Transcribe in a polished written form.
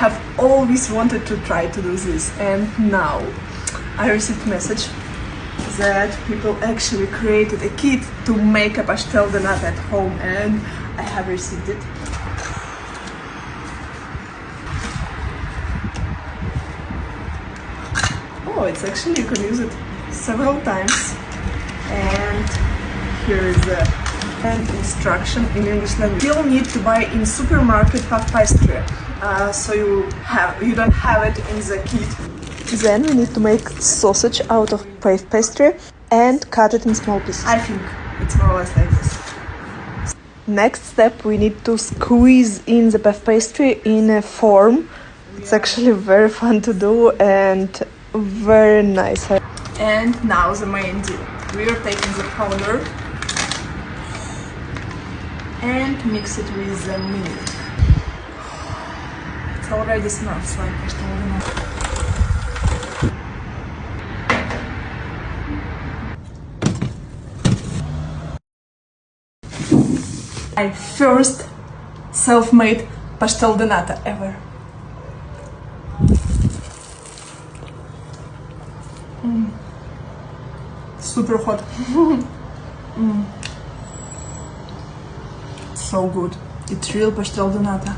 have always wanted to try to do this, and now I received a message that people actually created a kit to make a pastel de nata at home, and I have received it. Oh, it's actually, you can use it several times. And here is the instruction in English language. You will need to buy in supermarket puff pastry, so you don't have it in the kit. Then we need to make sausage out of puff pastry and cut it in small pieces. I think it's more or less like this. Next step, we need to squeeze in the puff pastry in a form. It's actually very fun to do and very nice. And now the main deal. We are taking the powder and mix it with the milk. It already smells like pastel de nata. My first self-made pastel de nata ever. Super hot. So good. It's real pastel de nata.